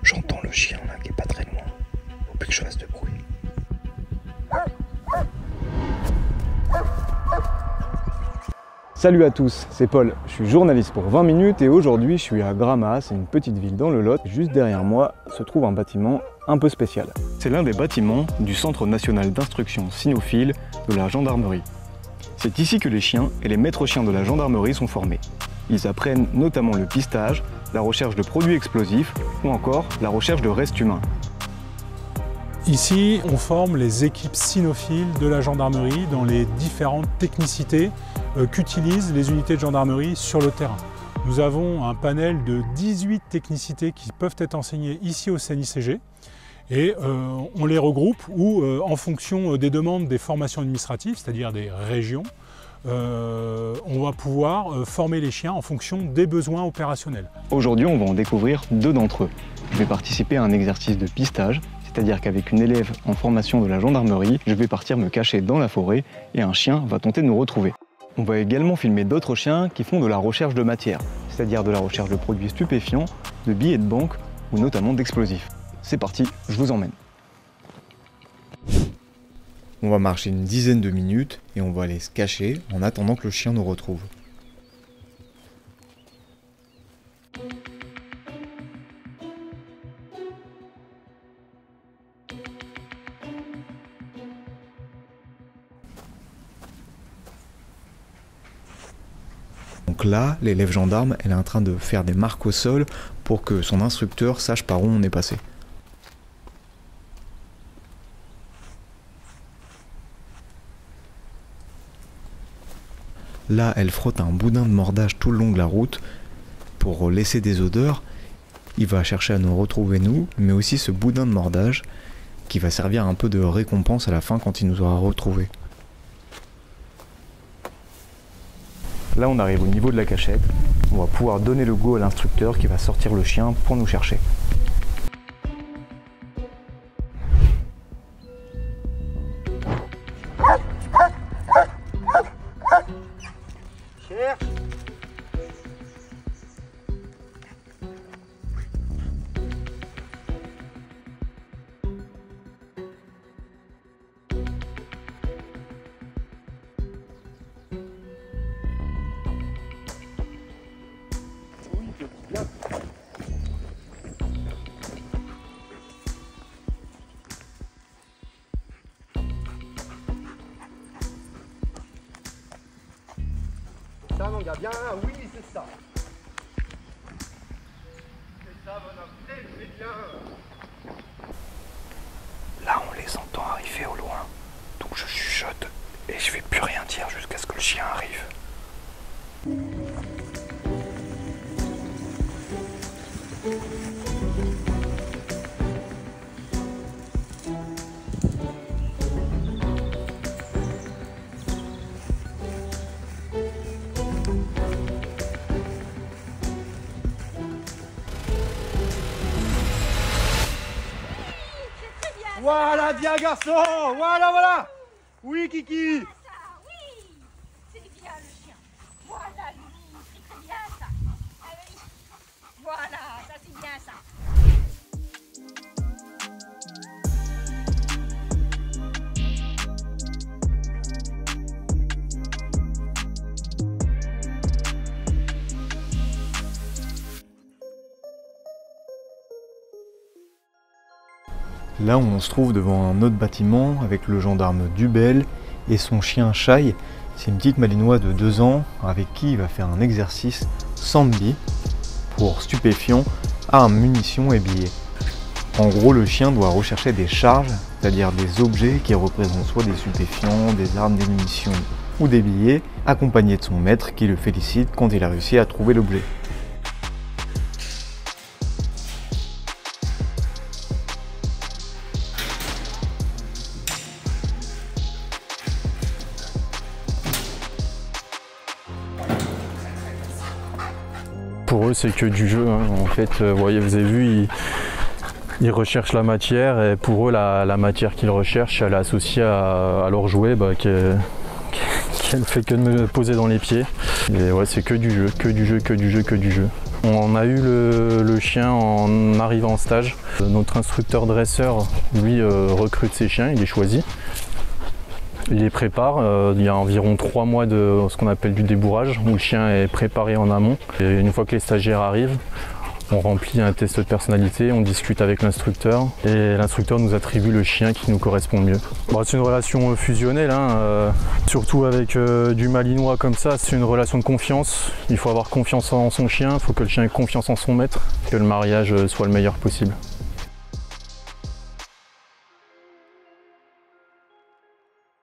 J'entends le chien là qui est pas très loin. Faut plus que je fasse de bruit. Salut à tous, c'est Paul, je suis journaliste pour 20 minutes et aujourd'hui je suis à Gramat, c'est une petite ville dans le Lot. Juste derrière moi se trouve un bâtiment un peu spécial. C'est l'un des bâtiments du Centre national d'instruction cynophile de la gendarmerie. C'est ici que les chiens et les maîtres chiens de la gendarmerie sont formés. Ils apprennent notamment le pistage, la recherche de produits explosifs ou encore la recherche de restes humains. Ici, on forme les équipes cynophiles de la gendarmerie dans les différentes technicités qu'utilisent les unités de gendarmerie sur le terrain. Nous avons un panel de 18 technicités qui peuvent être enseignées ici au CNICG et on les regroupe ou en fonction des demandes des formations administratives, c'est-à-dire des régions, on va pouvoir former les chiens en fonction des besoins opérationnels. Aujourd'hui, on va en découvrir deux d'entre eux. Je vais participer à un exercice de pistage, c'est-à-dire qu'avec une élève en formation de la gendarmerie, je vais partir me cacher dans la forêt et un chien va tenter de nous retrouver. On va également filmer d'autres chiens qui font de la recherche de matière, c'est-à-dire de la recherche de produits stupéfiants, de billets de banque ou notamment d'explosifs. C'est parti, je vous emmène. On va marcher une dizaine de minutes et on va aller se cacher en attendant que le chien nous retrouve. Donc là, l'élève gendarme, elle est en train de faire des marques au sol pour que son instructeur sache par où on est passé. Là, elle frotte un boudin de mordage tout le long de la route pour laisser des odeurs. Il va chercher à nous retrouver nous, mais aussi ce boudin de mordage qui va servir un peu de récompense à la fin quand il nous aura retrouvés. Là, on arrive au niveau de la cachette. On va pouvoir donner le go à l'instructeur qui va sortir le chien pour nous chercher. Ça mon gars, bien, oui c'est ça. C'est ça mon homme, c'est bien. Là, on les entend arriver au loin, donc je chuchote et je vais plus rien dire jusqu'à ce que le chien arrive. Voilà, bien garçon, voilà. Oui Kiki. Oui, c'est bien le chien. Voilà lui, c'est très bien ça. Ah oui. Voilà, ça c'est bien ça. Là, on se trouve devant un autre bâtiment avec le gendarme Dubel et son chien Chai. C'est une petite malinois de 2 ans avec qui il va faire un exercice Sambi pour stupéfiants, armes, munitions et billets. En gros, le chien doit rechercher des charges, c'est-à-dire des objets qui représentent soit des stupéfiants, des armes, des munitions ou des billets, accompagné de son maître qui le félicite quand il a réussi à trouver l'objet. Pour eux, c'est que du jeu. Hein. En fait, vous avez vu, ils recherchent la matière et pour eux, la matière qu'ils recherchent, elle est associée à leur jouet qu'elle fait que de me poser dans les pieds. Et ouais, c'est que du jeu, que du jeu, que du jeu, que du jeu. On a eu le chien en arrivant en stage. Notre instructeur dresseur, lui, recrute ses chiens, il les choisit. Il les prépare, il y a environ 3 mois de ce qu'on appelle du débourrage, où le chien est préparé en amont. Et une fois que les stagiaires arrivent, on remplit un test de personnalité, on discute avec l'instructeur et l'instructeur nous attribue le chien qui nous correspond le mieux. Bon, c'est une relation fusionnelle, hein, surtout avec du malinois comme ça, c'est une relation de confiance. Il faut avoir confiance en son chien, il faut que le chien ait confiance en son maître, que le mariage soit le meilleur possible.